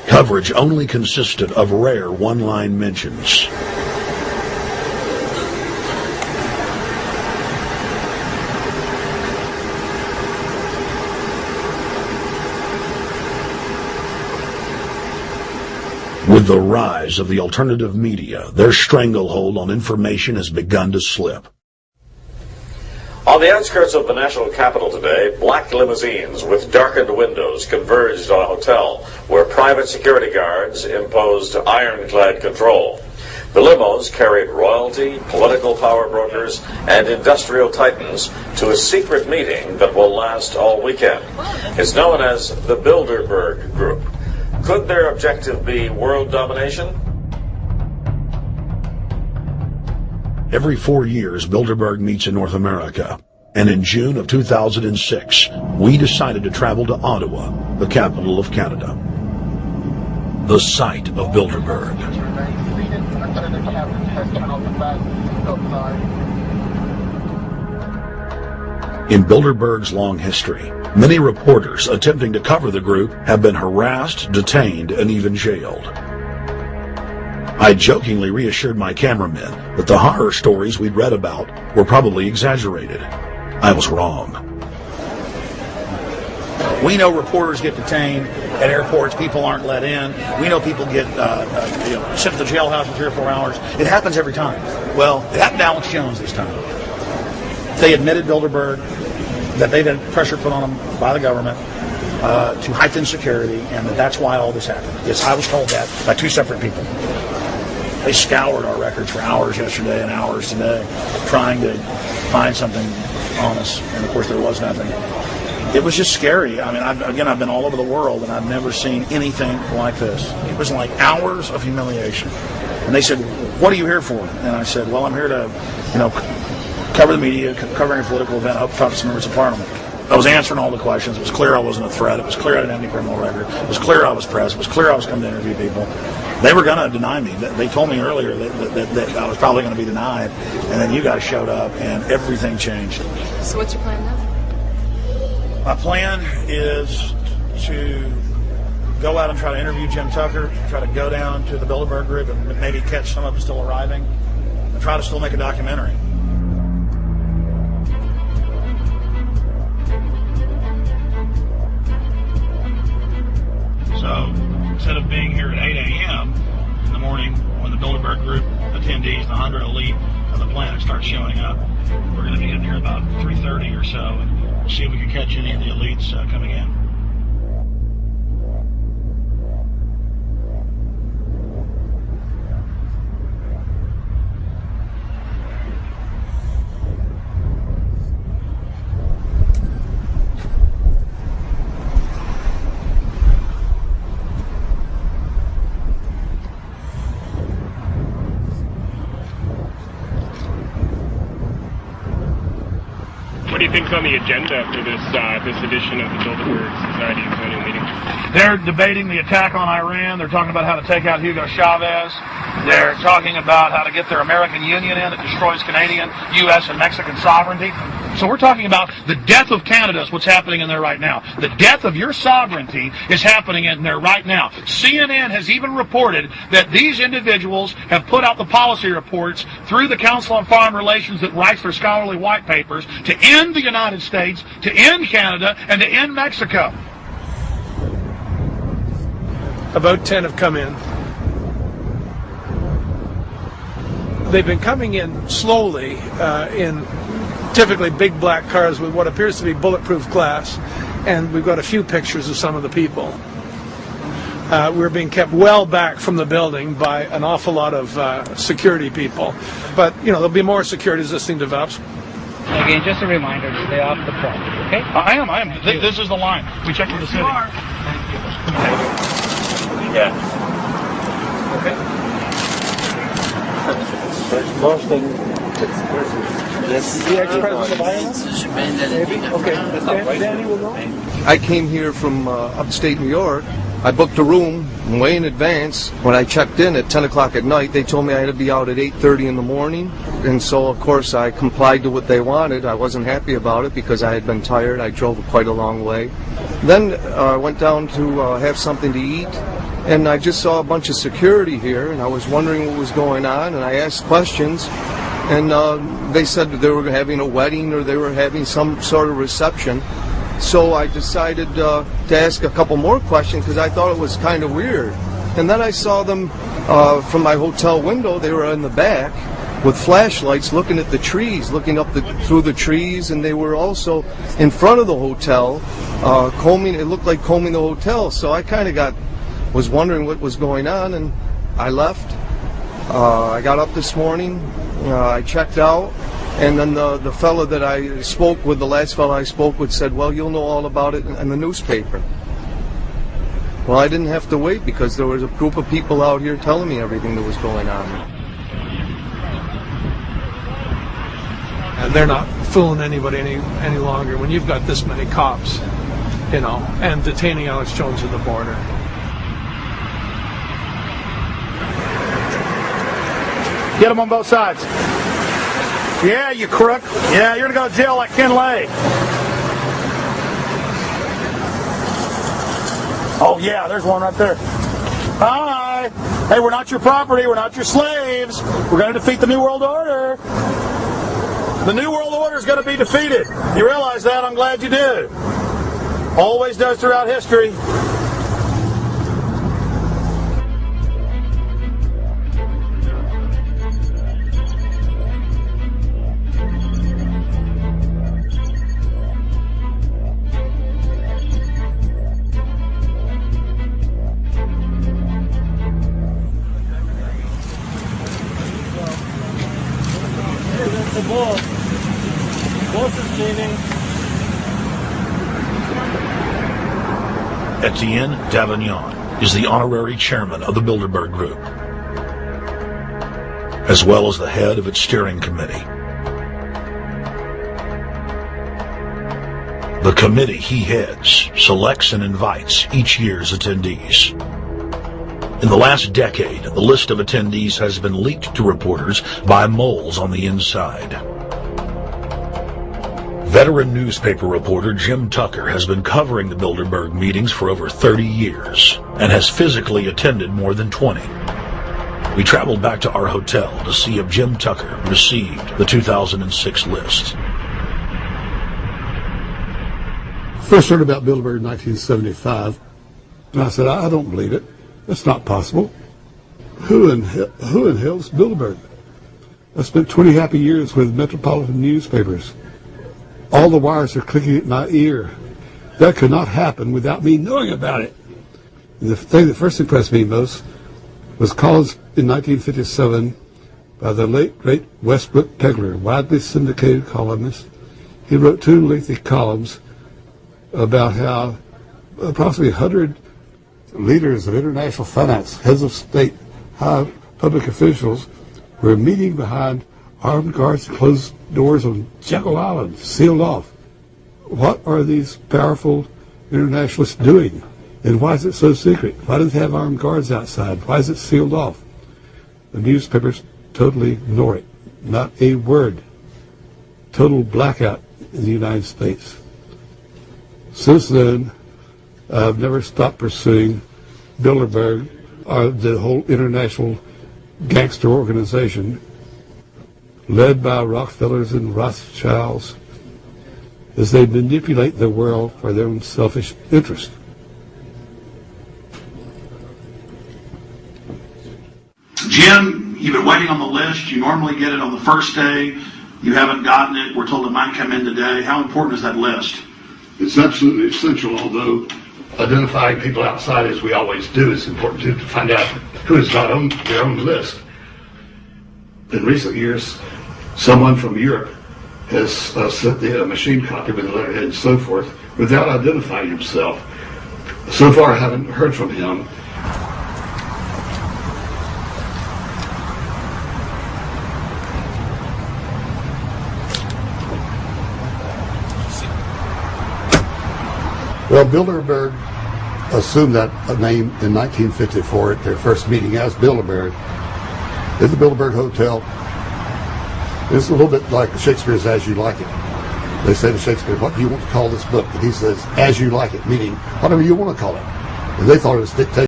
Coverage only consisted of rare one-line mentions. With the rise of the alternative media, their stranglehold on information has begun to slip. On the outskirts of the national capital today, black limousines with darkened windows converged on a hotel where private security guards imposed ironclad control. The limos carried royalty, political power brokers, and industrial titans to a secret meeting that will last all weekend. It's known as the Bilderberg Group. Could their objective be world domination? Every 4 years, Bilderberg meets in North America, and in June of 2006, we decided to travel to Ottawa, the capital of Canada. The site of Bilderberg. In Bilderberg's long history, many reporters attempting to cover the group have been harassed, detained, and even jailed. I jokingly reassured my cameramen that the horror stories we'd read about were probably exaggerated. I was wrong. We know reporters get detained at airports. People aren't let in. We know people get sent to the jailhouse for 3 or 4 hours. It happens every time. Well, it happened to Alex Jones this time. They admitted Bilderberg that they'd had pressure put on them by the government to heighten security, and that's why all this happened. Yes, I was told that by 2 separate people. They scoured our records for hours yesterday and hours today, trying to find something on us, and of course there was nothing. It was just scary. I mean, I've been all over the world, and I've never seen anything like this. It was like hours of humiliation. And they said, "What are you here for?" And I said, "Well, I'm here to, cover the media, covering a political event. I hope to talk to some members of Parliament." I was answering all the questions. It was clear I wasn't a threat. It was clear I didn't have any criminal record. It was clear I was press. It was clear I was coming to interview people. They were going to deny me. They told me earlier that I was probably going to be denied, and then you guys showed up, and everything changed. So what's your plan now? My plan is to go out and try to interview Jim Tucker, try to go down to the Bilderberg Group and maybe catch some of them still arriving, and try to still make a documentary. So instead of being here at 8 a.m. in the morning when the Bilderberg Group attendees, the 100 elite of the planet, start showing up, we're going to be in here about 3:30 or so, and we'll see if we can catch any of the elites coming in. What do you think's on the agenda for this edition of the Bilderberg Society's annual meeting? They're debating the attack on Iran. They're talking about how to take out Hugo Chavez. They're talking about how to get their American Union in that destroys Canadian, U.S., and Mexican sovereignty. So we're talking about the death of Canada is what's happening in there right now. The death of your sovereignty is happening in there right now. CNN has even reported that these individuals have put out the policy reports through the Council on Foreign Relations that writes their scholarly white papers to end the United States, to end Canada, and to end Mexico. About 10 have come in. They've been coming in slowly in typically big black cars with what appears to be bulletproof glass, and we've got a few pictures of some of the people. We're being kept well back from the building by an awful lot of security people, but there'll be more security as this thing develops. Again, just a reminder to stay off the property, okay? I am. This is the line. We checked with the city. Thank you. Yeah. Okay. The ex-president of Ireland? Maybe? Okay. Danny will go. I came here from upstate New York, I booked a room way in advance. When I checked in at 10 o'clock at night, they told me I had to be out at 8:30 in the morning. And so, of course, I complied to what they wanted. I wasn't happy about it because I had been tired. I drove quite a long way. Then I went down to have something to eat, and I just saw a bunch of security here, and I was wondering what was going on, and I asked questions, and they said that they were having a wedding or they were having some sort of reception. So I decided to ask a couple more questions because I thought it was kind of weird. And then I saw them from my hotel window. They were in the back with flashlights looking at the trees, looking up through the trees, and they were also in front of the hotel combing. It looked like combing the hotel. So I kind of was wondering what was going on, and I left. I got up this morning. I checked out. And then the fellow that I spoke with, the last fellow I spoke with, said, well, you'll know all about it in the newspaper. Well, I didn't have to wait because there was a group of people out here telling me everything that was going on. And they're not fooling anybody any longer when you've got this many cops, you know, and detaining Alex Jones at the border. Get them on both sides. Yeah, you crook. Yeah, you're going to go to jail like Ken Lay. Oh, yeah, there's one right there. Hi. Hey, we're not your property. We're not your slaves. We're going to defeat the New World Order. The New World Order is going to be defeated. You realize that? I'm glad you do. Always does throughout history. Etienne Davignon is the honorary chairman of the Bilderberg Group, as well as the head of its steering committee. The committee he heads selects and invites each year's attendees. In the last decade, the list of attendees has been leaked to reporters by moles on the inside. Veteran newspaper reporter Jim Tucker has been covering the Bilderberg meetings for over 30 years and has physically attended more than 20. We traveled back to our hotel to see if Jim Tucker received the 2006 list. First heard about Bilderberg in 1975, and I said, I don't believe it. That's not possible. Who in hell is Bilderberg? I spent 20 happy years with metropolitan newspapers. All the wires are clicking at my ear. That could not happen without me knowing about it. And the thing that first impressed me most was calls in 1957 by the late, great Westbrook Pegler, widely syndicated columnist. He wrote 2 lengthy columns about how approximately 100 leaders of international finance, heads of state, high public officials were meeting behind armed guards and closed doors on Jekyll Island, sealed off. What are these powerful internationalists doing? And why is it so secret? Why does it have armed guards outside? Why is it sealed off? The newspapers totally ignore it. Not a word. Total blackout in the United States. Since then, I've never stopped pursuing Bilderberg, the whole international gangster organization led by Rockefellers and Rothschilds, as they manipulate the world for their own selfish interest. Jim, you've been waiting on the list. You normally get it on the first day. You haven't gotten it. We're told it might come in today. How important is that list? It's absolutely essential, although identifying people outside, as we always do, is important to find out who is not on their own list. In recent years, someone from Europe has sent a machine copy with a letterhead and so forth without identifying himself. So far, I haven't heard from him. Well, Bilderberg assumed that name in 1954 at their first meeting as Bilderberg. It's the Bilderberg Hotel. It's a little bit like Shakespeare's As You Like It. They say to Shakespeare, what do you want to call this book? And he says, As You Like It, meaning whatever you want to call it. And they thought it was dictation.